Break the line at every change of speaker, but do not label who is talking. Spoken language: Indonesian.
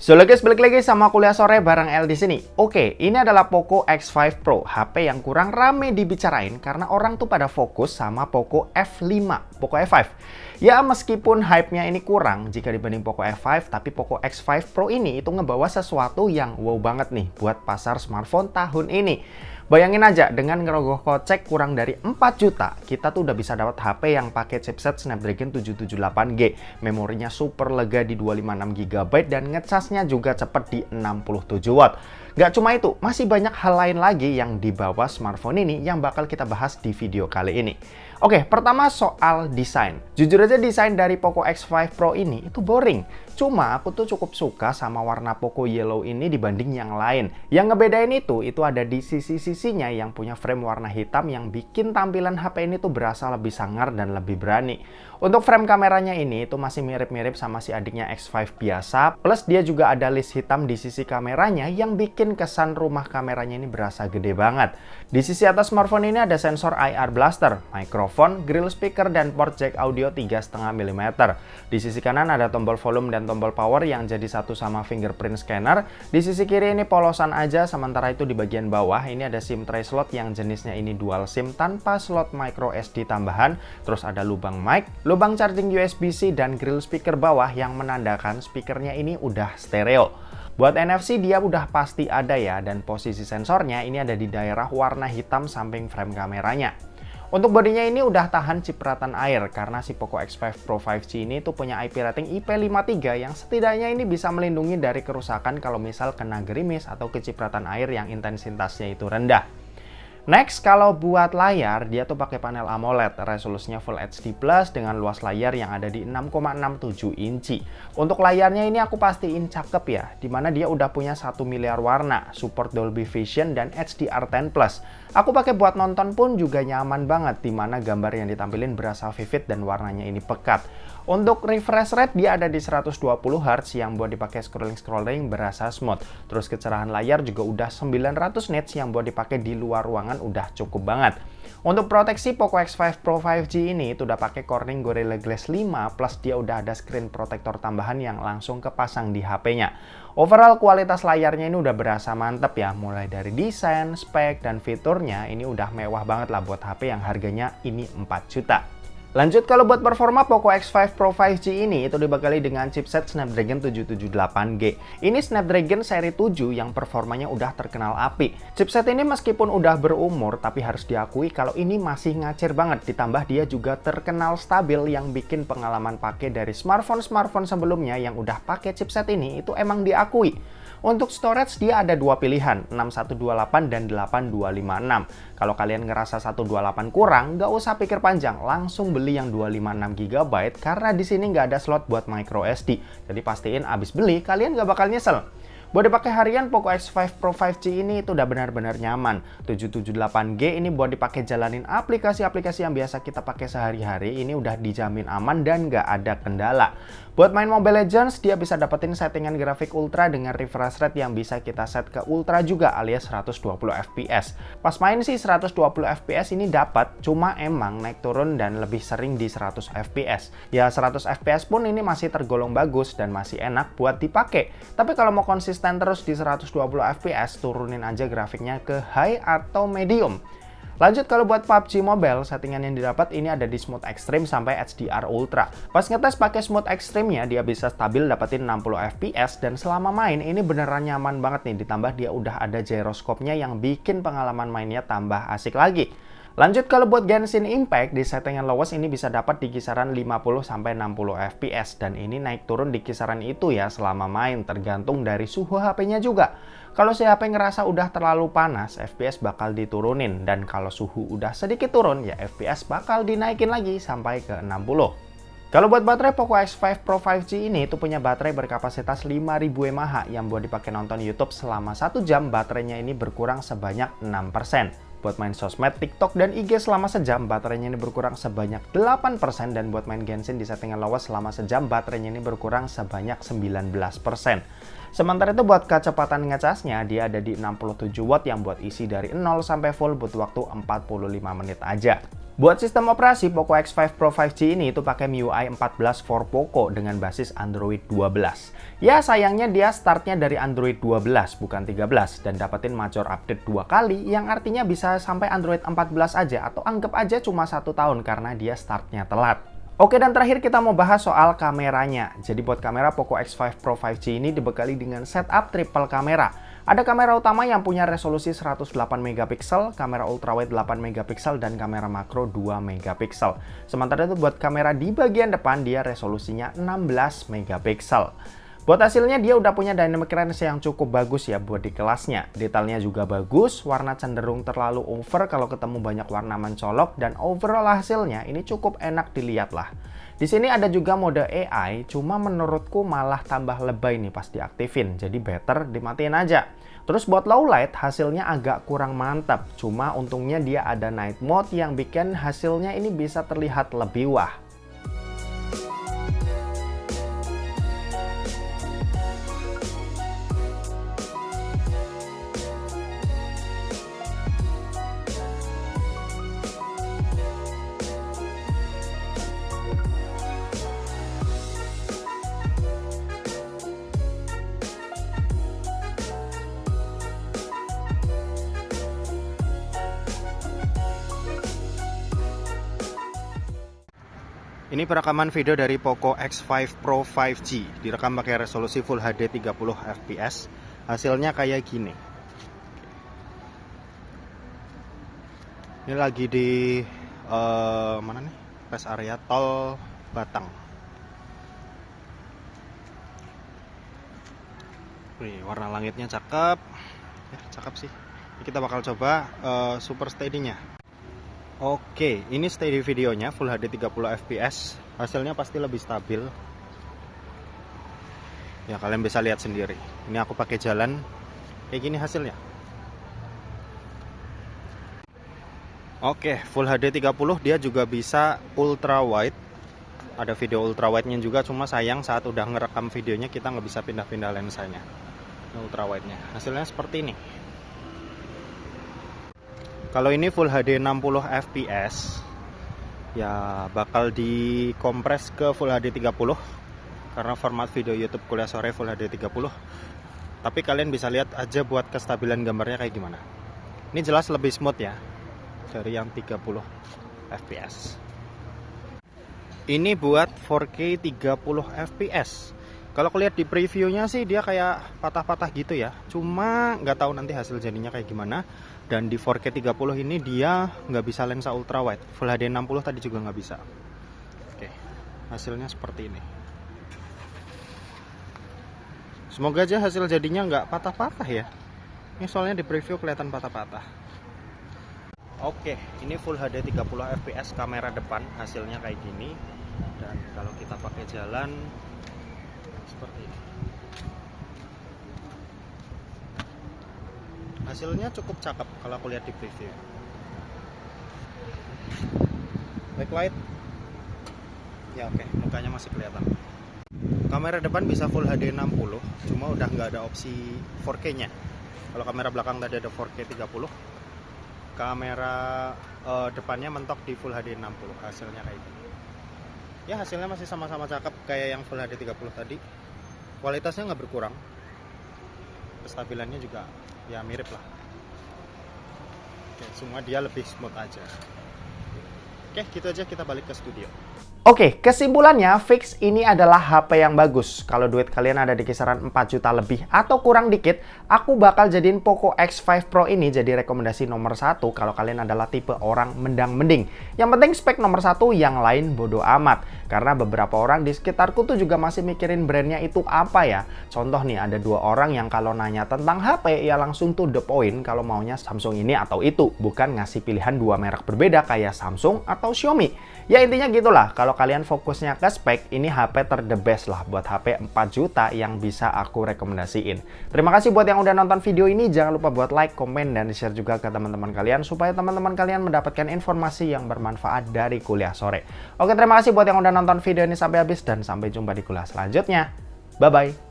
So guys, balik lagi sama kuliah sore bareng L di sini. Oke, ini adalah Poco X5 Pro, HP yang kurang rame dibicarain karena orang tuh pada fokus sama Poco F5, Poco F5. Ya, meskipun hype-nya ini kurang jika dibanding Poco F5, tapi Poco X5 Pro ini itu ngebawa sesuatu yang wow banget nih buat pasar smartphone tahun ini. Bayangin aja, dengan ngerogoh kocek kurang dari 4 juta, kita tuh udah bisa dapat HP yang pakai chipset Snapdragon 778G, memorinya super lega di 256GB dan ngecasnya juga cepet di 67 watt. Gak cuma itu, masih banyak hal lain lagi yang dibawa smartphone ini yang bakal kita bahas di video kali ini. Oke, pertama soal desain. Jujur aja desain dari Poco X5 Pro ini itu boring. Cuma aku tuh cukup suka sama warna Poco Yellow ini dibanding yang lain. Yang ngebedain itu ada di sisi-sisinya yang punya frame warna hitam yang bikin tampilan HP ini tuh berasa lebih sangar dan lebih berani. Untuk frame kameranya ini itu masih mirip-mirip sama si adiknya X5 biasa. Plus dia juga ada list hitam di sisi kameranya yang bikin kesan rumah kameranya ini berasa gede banget. Di sisi atas smartphone ini ada sensor IR blaster, mikrofon, grill speaker, dan port jack audio 3,5 mm. Di sisi kanan ada tombol volume dan tombol power yang jadi satu sama fingerprint scanner. Di sisi kiri ini polosan aja, sementara itu di bagian bawah ini ada SIM tray slot yang jenisnya ini dual SIM tanpa slot micro SD tambahan. Terus ada lubang mic, lubang charging USB-C, dan grill speaker bawah yang menandakan speakernya ini udah stereo. Buat NFC dia udah pasti ada ya, dan posisi sensornya ini ada di daerah warna hitam samping frame kameranya. Untuk bodinya ini udah tahan cipratan air karena si Poco X5 Pro 5G ini tuh punya IP rating IP53 yang setidaknya ini bisa melindungi dari kerusakan kalau misal kena gerimis atau kecipratan air yang intensitasnya itu rendah. Next, kalau buat layar, dia tuh pakai panel AMOLED, resolusinya Full HD Plus dengan luas layar yang ada di 6,67 inci. Untuk layarnya ini aku pastiin cakep ya, dimana dia udah punya 1 miliar warna, support Dolby Vision dan HDR10+. Aku pakai buat nonton pun juga nyaman banget, dimana gambar yang ditampilin berasa vivid dan warnanya ini pekat. Untuk refresh rate dia ada di 120Hz yang buat dipakai scrolling berasa smooth. Terus kecerahan layar juga udah 900 nits yang buat dipakai di luar ruangan udah cukup banget. Untuk proteksi Poco X5 Pro 5G ini itu udah pakai Corning Gorilla Glass 5 plus dia udah ada screen protector tambahan yang langsung kepasang di HP-nya. Overall kualitas layarnya ini udah berasa mantep ya, mulai dari desain, spek, dan fiturnya ini udah mewah banget lah buat HP yang harganya ini 4 juta. Lanjut, kalau buat performa Poco X5 Pro 5G ini itu dibekali dengan chipset Snapdragon 778G. Ini Snapdragon seri 7 yang performanya udah terkenal apik. Chipset ini meskipun udah berumur tapi harus diakui kalau ini masih ngacir banget. Ditambah dia juga terkenal stabil yang bikin pengalaman pakai dari smartphone sebelumnya yang udah pakai chipset ini itu emang diakui. Untuk storage dia ada dua pilihan, 6128 dan 8256. Kalau kalian ngerasa 128 kurang, nggak usah pikir panjang, langsung beli yang 256GB karena di sini nggak ada slot buat micro SD. Jadi pastiin abis beli kalian nggak bakal nyesel. Buat dipakai harian, Poco X5 Pro 5G ini itu udah benar-benar nyaman. 778G ini buat dipakai jalanin aplikasi-aplikasi yang biasa kita pakai sehari-hari, ini udah dijamin aman dan nggak ada kendala. Buat main Mobile Legends, dia bisa dapetin settingan grafik ultra dengan refresh rate yang bisa kita set ke ultra juga alias 120 fps. Pas main sih 120 fps ini dapat, cuma emang naik turun dan lebih sering di 100 fps. Ya 100 fps pun ini masih tergolong bagus dan masih enak buat dipakai. Tapi kalau mau konsisten terus di 120 fps, turunin aja grafiknya ke high atau medium. Lanjut, kalau buat PUBG Mobile, settingan yang didapat ini ada di Smooth Extreme sampai HDR Ultra. Pas ngetes pakai Smooth Extreme-nya, dia bisa stabil dapetin 60 fps dan selama main ini beneran nyaman banget nih. Ditambah dia udah ada gyroscope-nya yang bikin pengalaman mainnya tambah asik lagi. Lanjut, kalau buat Genshin Impact di settingan lowest ini bisa dapat di kisaran 50-60 fps dan ini naik turun di kisaran itu ya selama main, tergantung dari suhu HP-nya juga. Kalau si HP ngerasa udah terlalu panas, FPS bakal diturunin, dan kalau suhu udah sedikit turun ya FPS bakal dinaikin lagi sampai ke 60. Kalau buat baterai, Poco X5 Pro 5G ini itu punya baterai berkapasitas 5000 mAh yang buat dipakai nonton YouTube selama 1 jam, baterainya ini berkurang sebanyak 6%. Buat main sosmed, TikTok, dan IG selama sejam, baterainya ini berkurang sebanyak 8%. Dan buat main Genshin di settingan lowest selama sejam, baterainya ini berkurang sebanyak 19%. Sementara itu buat kecepatan ngecasnya, dia ada di 67 watt yang buat isi dari 0 sampai full butuh waktu 45 menit aja. Buat sistem operasi, Poco X5 Pro 5G ini itu pakai MIUI 14 for Poco dengan basis Android 12. Ya sayangnya dia startnya dari Android 12 bukan 13 dan dapetin major update 2 kali yang artinya bisa sampai Android 14 aja atau anggap aja cuma 1 tahun karena dia startnya telat. Oke, dan terakhir kita mau bahas soal kameranya. Jadi buat kamera Poco X5 Pro 5G ini dibekali dengan setup triple kamera. Ada kamera utama yang punya resolusi 108 megapiksel, kamera ultrawide 8 megapiksel, dan kamera makro 2 megapiksel. Sementara itu buat kamera di bagian depan dia resolusinya 16 megapiksel. Buat hasilnya dia udah punya dynamic range yang cukup bagus ya buat di kelasnya. Detailnya juga bagus, warna cenderung terlalu over kalau ketemu banyak warna mencolok, dan overall hasilnya ini cukup enak dilihat lah. Di sini ada juga mode AI, cuma menurutku malah tambah lebay nih pas diaktifin, jadi better dimatiin aja. Terus buat low light hasilnya agak kurang mantap, cuma untungnya dia ada night mode yang bikin hasilnya ini bisa terlihat lebih wah. Ini perekaman video dari Poco X5 Pro 5G, direkam pakai resolusi Full HD 30 fps. Hasilnya kayak gini. Ini lagi di mana nih? Rest area tol Batang. Wih, warna langitnya cakep. Ya, cakep sih. Ini kita bakal coba super steady-nya. Oke, ini steady videonya Full HD 30 fps. Hasilnya pasti lebih stabil. Ya, kalian bisa lihat sendiri. Ini aku pakai jalan kayak gini hasilnya. Oke, Full HD 30 dia juga bisa ultra wide. Ada video ultra wide-nya juga, cuma sayang saat udah ngerekam videonya kita nggak bisa pindah-pindah lensanya. Ini ultra wide-nya. Hasilnya seperti ini. Kalau ini Full HD 60 fps, ya bakal dikompres ke Full HD 30 karena format video YouTube kuliah sore Full HD 30. Tapi kalian bisa lihat aja buat kestabilan gambarnya kayak gimana. Ini jelas lebih smooth ya dari yang 30 fps. Ini buat 4K 30 fps. Kalau kalian di previewnya sih dia kayak patah-patah gitu ya. Cuma nggak tahu nanti hasil jadinya kayak gimana. Dan di 4K 30 ini dia nggak bisa lensa ultra wide. Full HD 60 tadi juga nggak bisa. Oke, hasilnya seperti ini. Semoga aja hasil jadinya nggak patah-patah ya. Ini soalnya di preview kelihatan patah-patah. Oke, ini Full HD 30 fps kamera depan, hasilnya kayak gini. Dan kalau kita pakai jalan seperti ini. Hasilnya cukup cakep kalau aku lihat di preview. Backlight, ya oke, mukanya masih kelihatan. Kamera depan bisa Full HD 60, cuma udah nggak ada opsi 4K-nya. Kalau kamera belakang tadi ada 4K 30, kamera depannya mentok di Full HD 60. Hasilnya kayak gini. Ya hasilnya masih sama-sama cakep kayak yang Full HD 30 tadi. Kualitasnya nggak berkurang. Kestabilannya juga ya mirip lah. Oke, semua dia lebih smooth aja. Oke, gitu aja, kita balik ke studio. Oke, kesimpulannya fix ini adalah HP yang bagus. Kalau duit kalian ada di kisaran 4 juta lebih atau kurang dikit, aku bakal jadiin Poco X5 Pro ini jadi rekomendasi nomor 1 kalau kalian adalah tipe orang mendang-mending. Yang penting spek nomor 1, yang lain bodo amat. Karena beberapa orang di sekitarku tuh juga masih mikirin brandnya itu apa ya. Contoh nih, ada 2 orang yang kalau nanya tentang HP ya langsung to the point kalau maunya Samsung ini atau itu. Bukan ngasih pilihan 2 merek berbeda kayak Samsung atau Xiaomi. Ya intinya gitulah, kalau kalian fokusnya ke spek, ini HP ter the best lah buat HP 4 juta yang bisa aku rekomendasiin. Terima kasih buat yang udah nonton video ini, jangan lupa buat like, komen, dan share juga ke teman-teman kalian supaya teman-teman kalian mendapatkan informasi yang bermanfaat dari kuliah sore. Oke, terima kasih buat yang udah nonton video ini sampai habis dan sampai jumpa di kuliah selanjutnya. Bye-bye.